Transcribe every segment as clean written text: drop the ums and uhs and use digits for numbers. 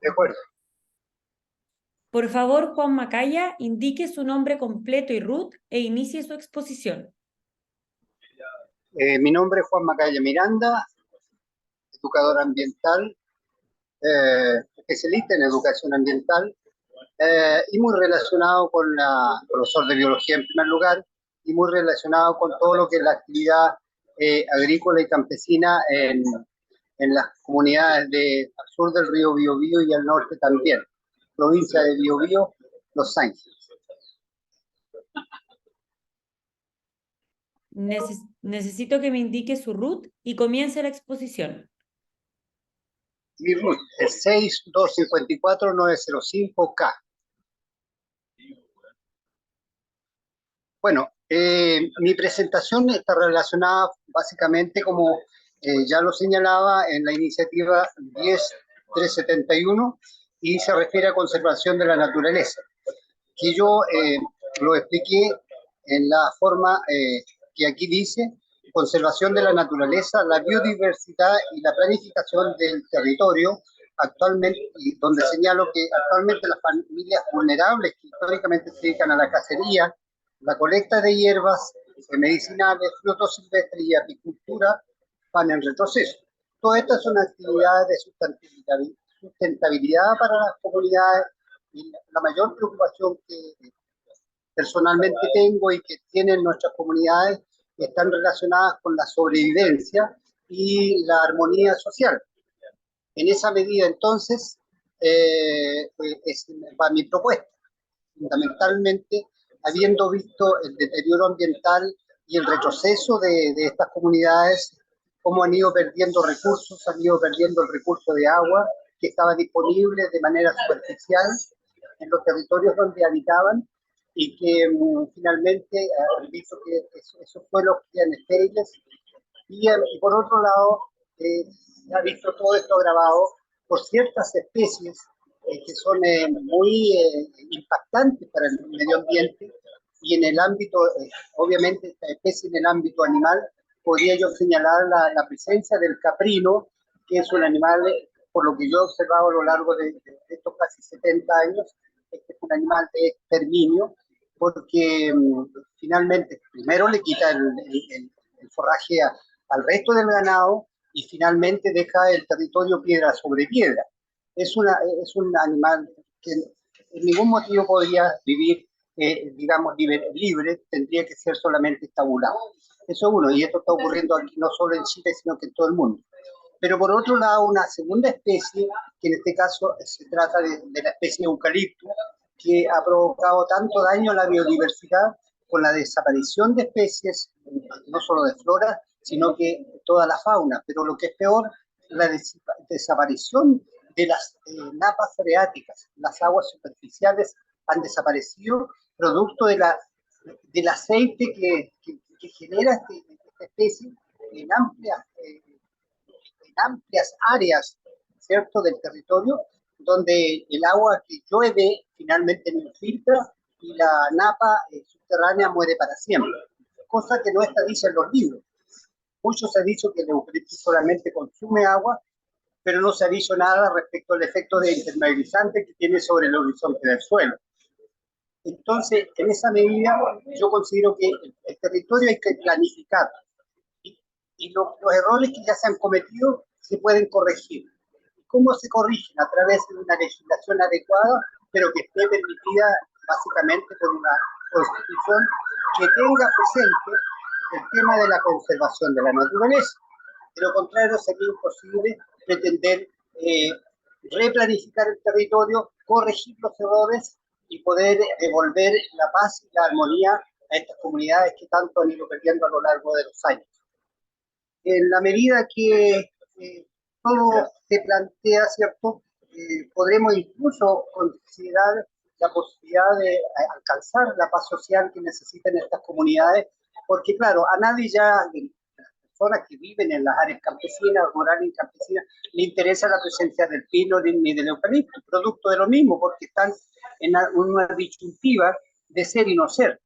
De acuerdo. Por favor, Juan Macaya, indique su nombre completo y RUT e inicie su exposición. Mi nombre es Juan Macaya Miranda, educador ambiental, especialista en educación ambiental y muy relacionado con profesor de biología en primer lugar y muy relacionado con todo lo que es la actividad agrícola y campesina en las comunidades al sur del río Biobío y al norte también, provincia de Biobío, Los Ángeles. Necesito que me indique su RUT y comience la exposición. Mi RUT es 6254905K. Bueno, mi presentación está relacionada básicamente, como ya lo señalaba, en la iniciativa 10371 y se refiere a conservación de la naturaleza, que yo lo expliqué en la forma que aquí dice: conservación de la naturaleza, la biodiversidad y la planificación del territorio, actualmente, y donde señalo que actualmente las familias vulnerables que históricamente se dedican a la cacería, la colecta de hierbas medicinales, frutos silvestres y apicultura van en retroceso. Todas estas son actividades de sustentabilidad para las comunidades, y la mayor preocupación que personalmente tengo y que tienen nuestras comunidades están relacionadas con la sobrevivencia y la armonía social. En esa medida, entonces, va mi propuesta. Fundamentalmente, habiendo visto el deterioro ambiental y el retroceso de estas comunidades, cómo han ido perdiendo recursos, han ido perdiendo el recurso de agua que estaba disponible de manera superficial en los territorios donde habitaban, y que finalmente han visto que esos suelos quedan estériles, y por otro lado se ha visto todo esto agravado por ciertas especies que son muy impactantes para el medio ambiente, y en el ámbito, obviamente, esta especie en el ámbito animal, podría yo señalar la presencia del caprino, que es un animal, por lo que yo he observado a lo largo de estos casi 70 años, este es un animal de exterminio, porque finalmente primero le quita el forraje al resto del ganado, y finalmente deja el territorio piedra sobre piedra. Es un animal que en ningún motivo podría vivir, digamos, libre, tendría que ser solamente estabulado. Eso es uno, y esto está ocurriendo aquí no solo en Chile, sino que en todo el mundo. Pero por otro lado, una segunda especie, que en este caso se trata de la especie eucalipto, que ha provocado tanto daño a la biodiversidad con la desaparición de especies, no solo de flora, sino que toda la fauna. Pero lo que es peor, la desaparición de las napas freáticas. Las aguas superficiales han desaparecido producto del aceite que genera esta especie en amplias áreas, ¿cierto?, del territorio, donde el agua que llueve finalmente no infiltra y la napa subterránea muere para siempre, cosa que no está dicha en los libros. Mucho se ha dicho que el eucalipto solamente consume agua, pero no se ha dicho nada respecto al efecto de impermeabilizante que tiene sobre el horizonte del suelo. Entonces, en esa medida, yo considero que el territorio hay que planificar, y los errores que ya se han cometido se pueden corregir. ¿Cómo se corrigen? A través de una legislación adecuada, pero que esté permitida básicamente por una constitución que tenga presente el tema de la conservación de la naturaleza. De lo contrario, sería imposible pretender replanificar el territorio, corregir los errores y poder devolver la paz y la armonía a estas comunidades que tanto han ido perdiendo a lo largo de los años. En la medida que todo se plantea, ¿cierto? Podremos incluso considerar la posibilidad de alcanzar la paz social que necesitan estas comunidades, porque claro, a nadie ya, las personas que viven en las áreas campesinas, rurales y campesinas, le interesa la presencia del pino ni del eucalipto, producto de lo mismo, porque están en una disyuntiva de ser y no ser.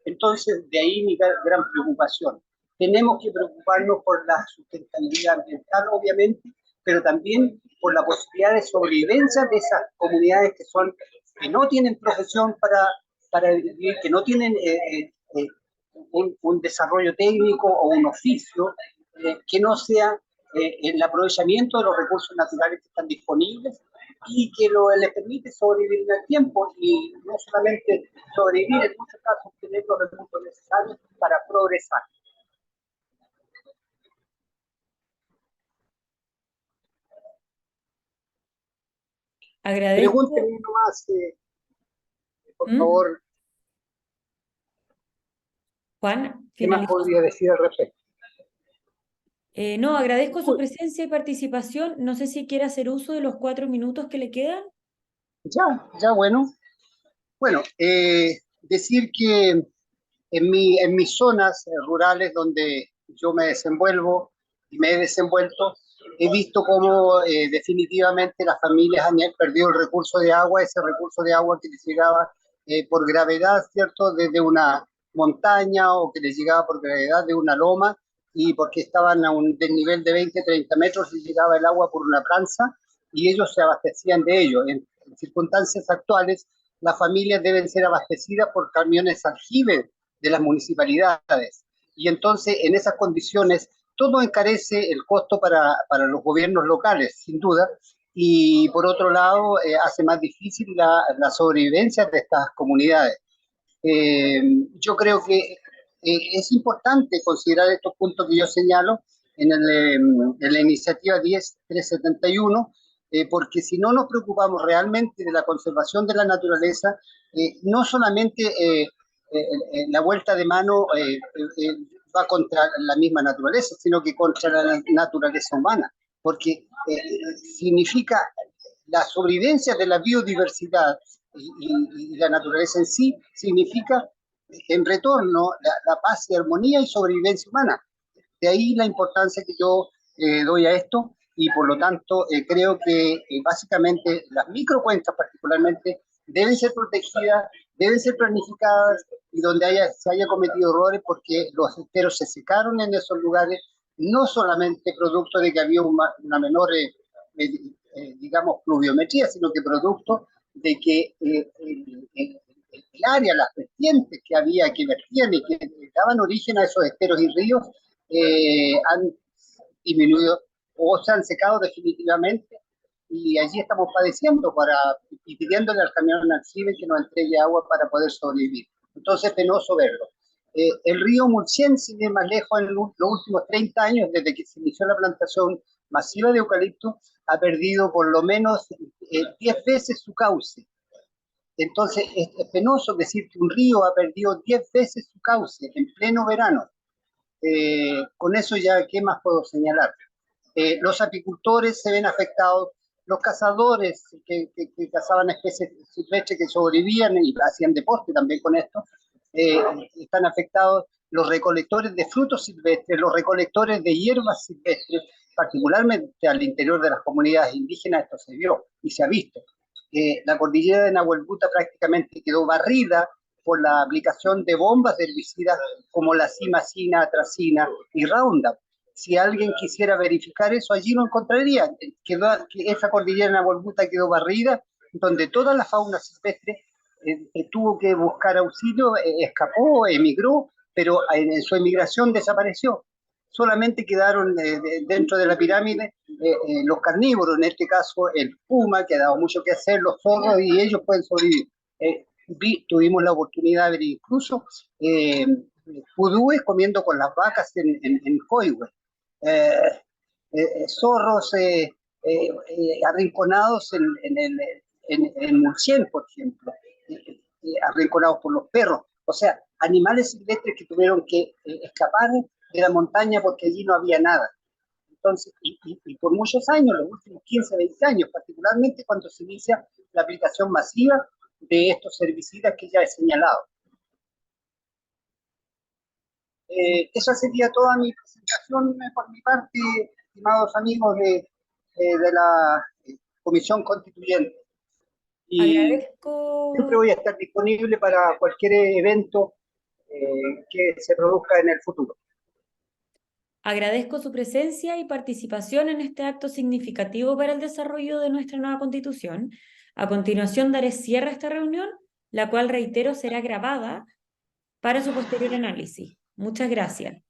Entonces, de ahí mi gran preocupación. Tenemos que preocuparnos por la sustentabilidad ambiental, obviamente, pero también por la posibilidad de sobrevivencia de esas comunidades que no tienen profesión para vivir, que no tienen un desarrollo técnico o un oficio que no sea el aprovechamiento de los recursos naturales que están disponibles y que les permite sobrevivir en el tiempo y no solamente sobrevivir, en muchos casos tener los recursos necesarios para progresar. Agradezco. Pregúntenme nomás, por favor, Juan, ¿qué más finalizó. podría decir al respecto? No, agradezco su presencia y participación. No sé si quiere hacer uso de los 4 minutos que le quedan. Ya, bueno. Bueno, decir que en mis zonas rurales donde yo me desenvuelvo y me he desenvuelto, he visto cómo definitivamente las familias han perdido el recurso de agua, ese recurso de agua que les llegaba por gravedad, ¿cierto?, desde una montaña o que les llegaba por gravedad de una loma y porque estaban a un desnivel de 20, 30 metros les llegaba el agua por una pranza y ellos se abastecían de ello. En circunstancias actuales, las familias deben ser abastecidas por camiones aljibe de las municipalidades. Y entonces, en esas condiciones, todo encarece el costo para los gobiernos locales, sin duda, y por otro lado, hace más difícil la sobrevivencia de estas comunidades. Eh, yo creo que es importante considerar estos puntos que yo señalo en la iniciativa 10371, porque si no nos preocupamos realmente de la conservación de la naturaleza, no solamente la vuelta de mano va contra la misma naturaleza, sino que contra la naturaleza humana, porque significa la sobrevivencia de la biodiversidad y la naturaleza en sí, significa en retorno la paz y armonía y sobrevivencia humana. De ahí la importancia que yo doy a esto y por lo tanto creo que básicamente las microcuencas particularmente deben ser protegidas, deben ser planificadas y donde se haya cometido errores porque los esteros se secaron en esos lugares, no solamente producto de que había una menor, digamos, pluviometría, sino que producto de que el área, las vertientes que había, que vertían y que daban origen a esos esteros y ríos, han disminuido o se han secado definitivamente y allí estamos padeciendo y pidiéndole al camión aljibe que nos entregue agua para poder sobrevivir. Entonces es penoso verlo. El río Mulchen, sin ir más lejos, en los últimos 30 años, desde que se inició la plantación masiva de eucalipto, ha perdido por lo menos 10 veces su cauce. Entonces es penoso decir que un río ha perdido 10 veces su cauce en pleno verano. Con eso ya, ¿qué más puedo señalar? Los apicultores se ven afectados, los cazadores que cazaban especies silvestres que sobrevivían y hacían deporte también con esto, están afectados, los recolectores de frutos silvestres, los recolectores de hierbas silvestres, particularmente al interior de las comunidades indígenas, esto se vio y se ha visto. La cordillera de Nahuelbuta prácticamente quedó barrida por la aplicación de bombas de herbicidas como la cimacina, atracina y Roundup. Si alguien quisiera verificar eso, allí lo encontraría. Que esa cordillera de Nahuelbuta quedó barrida, donde toda la fauna silvestre tuvo que buscar auxilio, escapó, emigró, pero en su emigración desapareció. Solamente quedaron dentro de la pirámide los carnívoros, en este caso el puma, que ha dado mucho que hacer, los zorros, y ellos pueden sobrevivir. Tuvimos la oportunidad de ver incluso pudúes comiendo con las vacas en Coihue. Zorros arrinconados en Mulchen, por ejemplo, arrinconados por los perros. O sea, animales silvestres que tuvieron que escapar de la montaña porque allí no había nada. Entonces, y por muchos años, los últimos 15, 20 años, particularmente cuando se inicia la aplicación masiva de estos herbicidas que ya he señalado. Esa sería toda mi presentación por mi parte, estimados amigos de la Comisión Constituyente. Y siempre Agradezco, voy a estar disponible para cualquier evento que se produzca en el futuro. Agradezco su presencia y participación en este acto significativo para el desarrollo de nuestra nueva Constitución. A continuación daré cierre a esta reunión, la cual, reitero, será grabada para su posterior análisis. Muchas gracias.